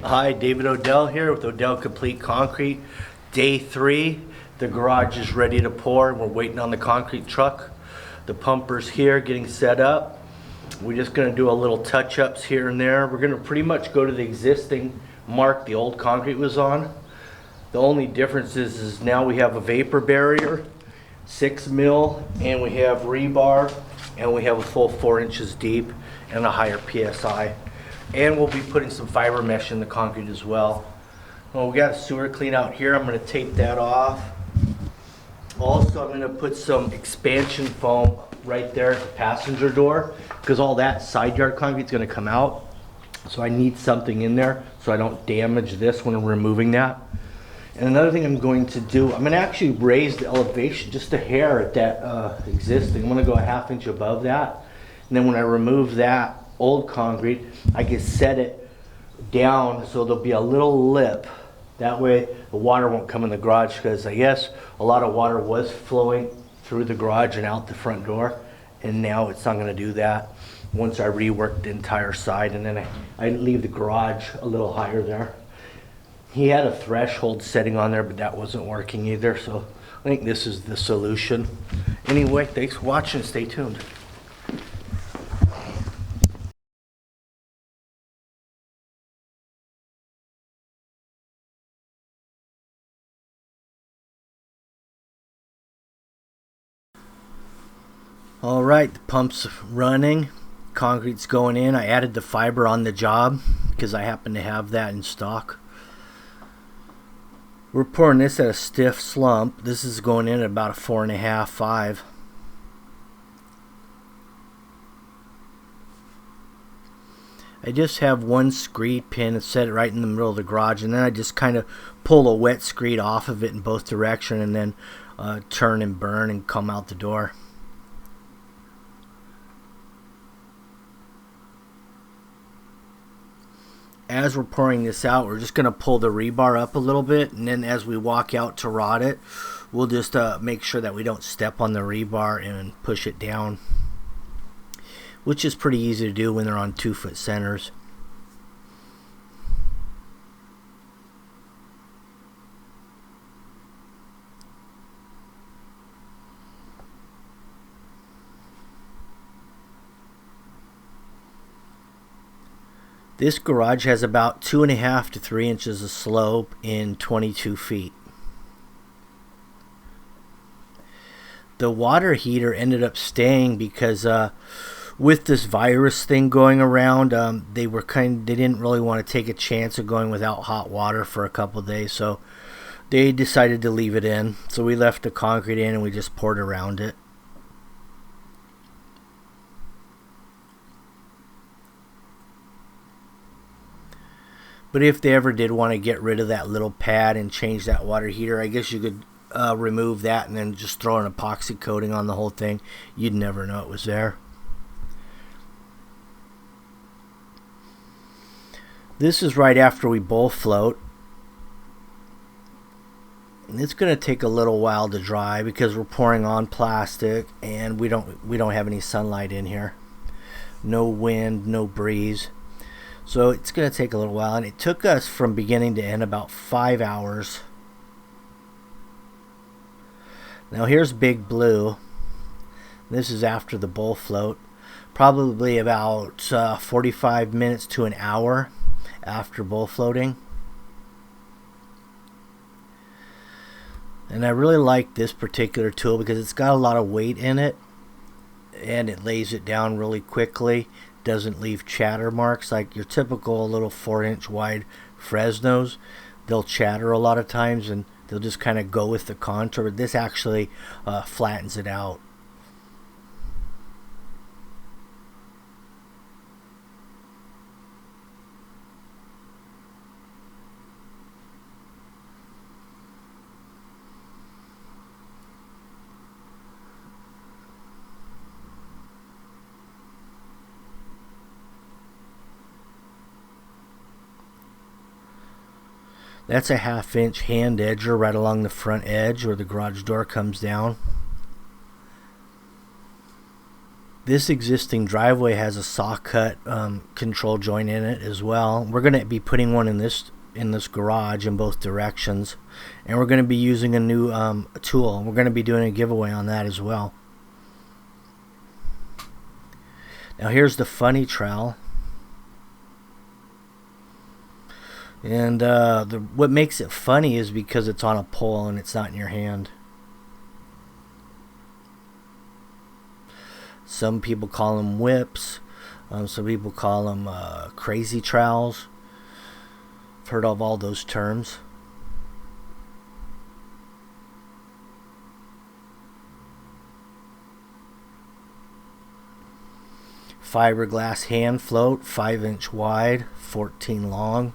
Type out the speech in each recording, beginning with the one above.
Hi, David Odell here with Odell Complete Concrete. Day 3, the garage is ready to pour. We're waiting on the concrete truck. The pumper's here getting set up. We're just gonna do a little touch-ups here and there. We're gonna pretty much go to the existing mark the old concrete was on. The only difference is now we have a vapor barrier, 6 mil, and we have rebar, and we have a full 4 inches deep and a higher PSI. And we'll be putting some fiber mesh in the concrete as well. Well, we got a sewer clean out here. I'm going to tape that off. Also, I'm going to put some expansion foam right there at the passenger door because all that side yard concrete is going to come out. So I need something in there so I don't damage this when I'm removing that. And another thing I'm going to do, I'm going to actually raise the elevation just a hair at that existing. I'm going to go a ½ inch above that. And then when I remove that old concrete, I can set it down so there'll be a little lip. That way the water won't come in the garage, because I guess a lot of water was flowing through the garage and out the front door, and now it's not going to do that once I rework the entire side. And then I leave the garage a little higher there. He had a threshold setting on there, but that wasn't working either, so I think this is the solution. Anyway, thanks for watching. Stay tuned. All right, the pump's running, concrete's going in. I added the fiber on the job because I happen to have that in stock. We're pouring this at a stiff slump. This is going in at about a 4.5, 5. I just have one screed pin and set it right in the middle of the garage, and then I just kind of pull a wet screed off of it in both directions, and then turn and burn and come out the door. As we're pouring this out, we're just going to pull the rebar up a little bit, and then as we walk out to rod it, we'll just make sure that we don't step on the rebar and push it down, which is pretty easy to do when they're on 2-foot centers. This garage has about 2.5 to 3 inches of slope in 22 feet. The water heater ended up staying because with this virus thing going around, they didn't really want to take a chance of going without hot water for a couple of days, so they decided to leave it in. So we left the concrete in and we just poured around it. But if they ever did want to get rid of that little pad and change that water heater, I guess you could remove that and then just throw an epoxy coating on the whole thing. You'd never know it was there. This is right after we bowl float. And it's going to take a little while to dry because we're pouring on plastic and we don't have any sunlight in here. No wind, no breeze. So it's going to take a little while, and it took us from beginning to end about 5 hours. Now here's Big Blue. This is after the bowl float. Probably about 45 minutes to an hour after bowl floating. And I really like this particular tool because it's got a lot of weight in it, and it lays it down really quickly. Doesn't leave chatter marks like your typical little 4-inch wide Fresnos. They'll chatter a lot of times and they'll just kind of go with the contour, but this actually flattens it out. That's a 1/2 inch hand edger right along the front edge where the garage door comes down. This existing driveway has a saw cut control joint in it as well. We're going to be putting one in this garage in both directions, and we're going to be using a new tool. We're going to be doing a giveaway on that as well. Now here's the funny trowel, and what makes it funny is because it's on a pole and it's not in your hand. Some people call them whips. Some people call them crazy trowels. I've heard of all those terms. Fiberglass hand float, 5-inch wide, 14 long.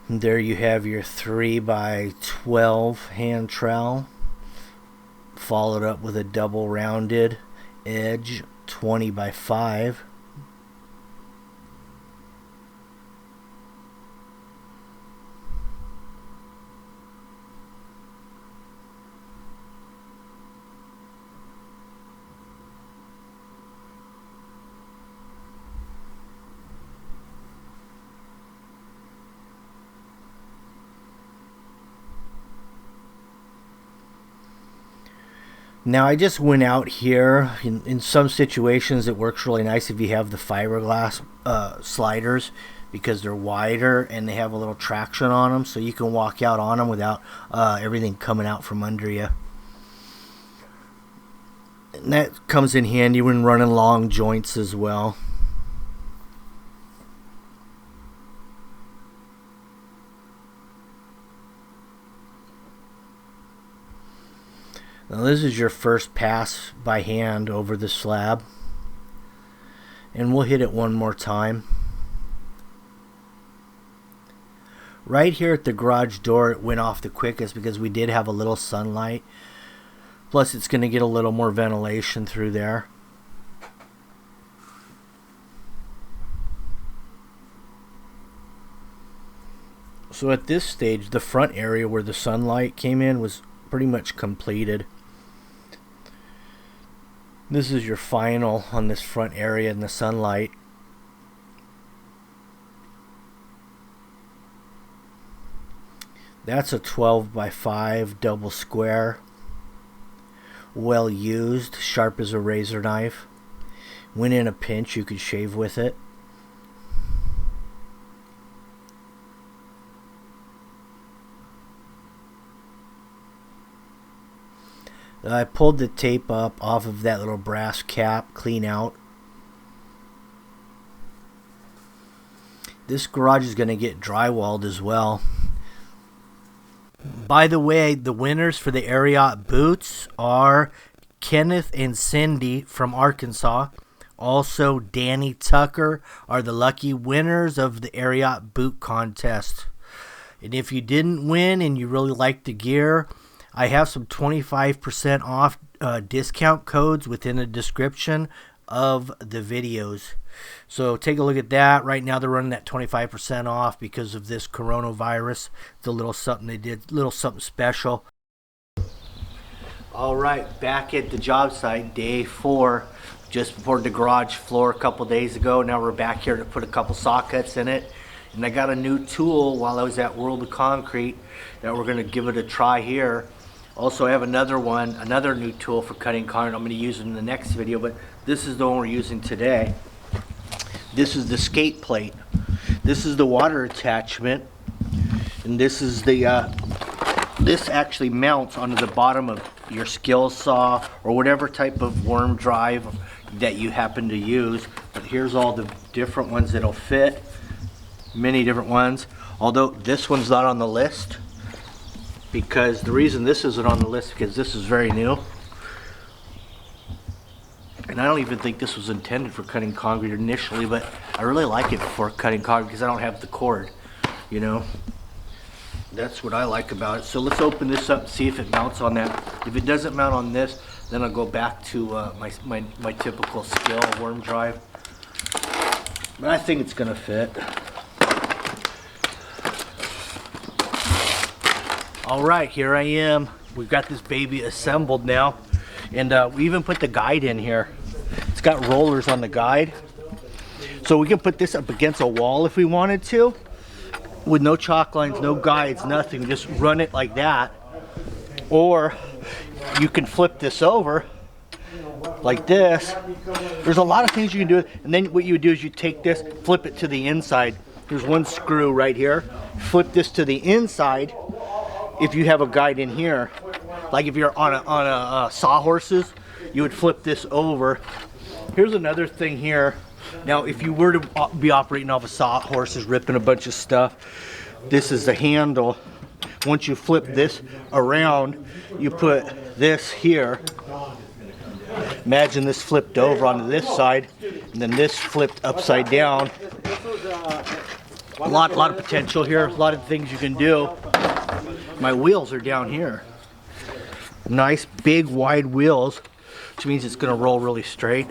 And there you have your 3x12 hand trowel, followed up with a double rounded edge 20x5. Now I just went out here. In some situations it works really nice if you have the fiberglass sliders, because they're wider and they have a little traction on them, so you can walk out on them without everything coming out from under you. And that comes in handy when running long joints as well. Now this is your first pass by hand over the slab, and we'll hit it one more time. Right here at the garage door it went off the quickest because we did have a little sunlight, plus it's going to get a little more ventilation through there. So at this stage the front area where the sunlight came in was pretty much completed. This is your final on this front area in the sunlight. That's a 12x5 double square. Well used, sharp as a razor knife. When in a pinch you could shave with it. I pulled the tape up off of that little brass cap clean out. This garage is going to get drywalled as well. By the way, the winners for the Ariat boots are Kenneth and Cindy from Arkansas. Also, Danny Tucker are the lucky winners of the Ariat boot contest. And if you didn't win and you really like the gear, I have some 25% off discount codes within the description of the videos. So take a look at that. Right now they're running that 25% off because of this coronavirus. It's a little something they did, a little something special. All right, back at the job site, day 4. Just before the garage floor a couple days ago. Now we're back here to put a couple sockets in it. And I got a new tool while I was at World of Concrete that we're going to give it a try here. Also, I have another new tool for cutting concrete. I'm going to use it in the next video, but this is the one we're using today. This is the skate plate. This is the water attachment, and this is the this actually mounts onto the bottom of your skill saw or whatever type of worm drive that you happen to use. But here's all the different ones that'll fit. Many different ones. Although this one's not on the list, because the reason this isn't on the list because this is very new. And I don't even think this was intended for cutting concrete initially, but I really like it for cutting concrete because I don't have the cord, you know. That's what I like about it. So let's open this up and see if it mounts on that. If it doesn't mount on this, then I'll go back to my typical skill worm drive. But I think it's gonna fit. All right, here I am. We've got this baby assembled now, and we even put the guide in here. It's got rollers on the guide. So we can put this up against a wall if we wanted to, with no chalk lines, no guides, nothing. Just run it like that. Or you can flip this over like this. There's a lot of things you can do. And then what you would do is you take this, flip it to the inside. There's one screw right here. Flip this to the inside if you have a guide in here. Like if you're on a sawhorses, you would flip this over. Here's another thing here. Now, if you were to be operating off a sawhorses, ripping a bunch of stuff, this is the handle. Once you flip this around, you put this here. Imagine this flipped over onto this side, and then this flipped upside down. A lot of potential here. A lot of things you can do. My wheels are down here. Nice, big, wide wheels, which means it's going to roll really straight.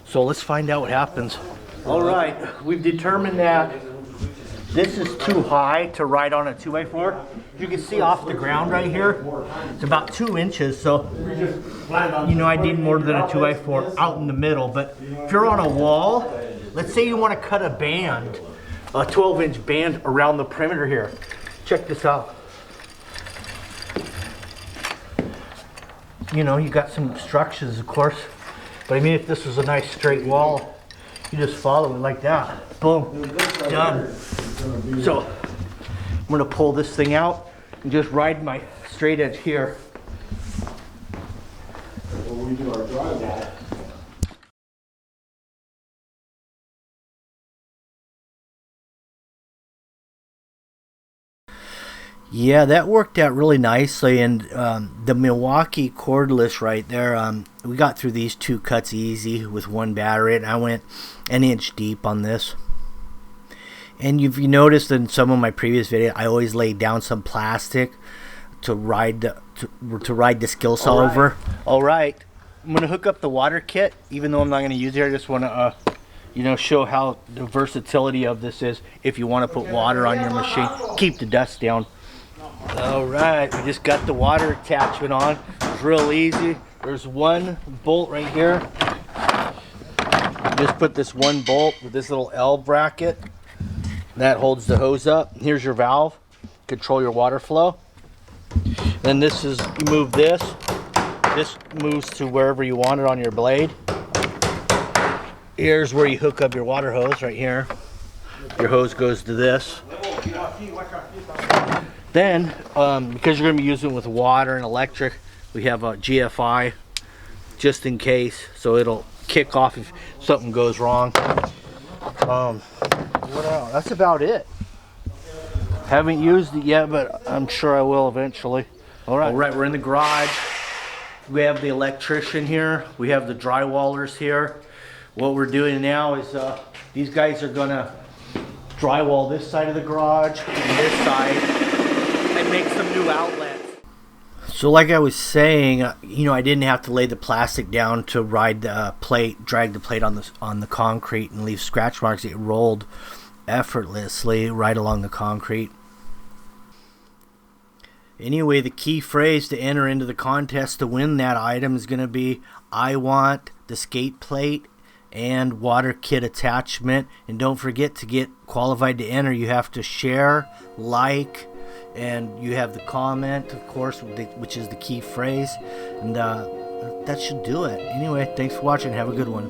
So let's find out what happens. All right, we've determined that this is too high to ride on a 2x4. You can see off the ground right here, it's about 2 inches. So, you know, I need more than a 2x4 out in the middle. But if you're on a wall, let's say you want to cut a band, a 12-inch band around the perimeter here. Check this out. You know, you got some obstructions, of course. But I mean, if this was a nice straight wall, you just follow it like that. Boom, done. So I'm gonna pull this thing out and just ride my straight edge here. When we do our drywall. Yeah, that worked out really nicely, and the Milwaukee cordless right there, we got through these 2 cuts easy with 1 battery, and I went an inch deep on this. And you noticed in some of my previous videos, I always laid down some plastic to ride the skill saw over. All right, I'm gonna hook up the water kit, even though I'm not gonna use it. I just want to you know, show how the versatility of this is. If you want to put water on your machine, keep the dust down. All right, we just got the water attachment on. It's real easy. There's 1 bolt right here. Just put this 1 bolt with this little L bracket. That holds the hose up. Here's your valve. Control your water flow. Then this is, you move this. This moves to wherever you want it on your blade. Here's where you hook up your water hose right here. Your hose goes to this. Then, because you're going to be using it with water and electric, we have a GFI just in case, so it'll kick off if something goes wrong. What else? That's about it. Haven't used it yet, but I'm sure I will eventually. All right, we're in the garage. We have the electrician here. We have the drywallers here. What we're doing now is these guys are going to drywall this side of the garage and this side, and make some new outlets. So like I was saying, you know, I didn't have to lay the plastic down to ride the plate, drag the plate on the concrete and leave scratch marks. It rolled effortlessly right along the concrete. Anyway, the key phrase to enter into the contest to win that item is going to be, I want the skate plate and water kit attachment. And don't forget, to get qualified to enter, you have to share, like, and you have the comment, of course, which is the key phrase, and that should do it. Anyway, thanks for watching. Have a good one.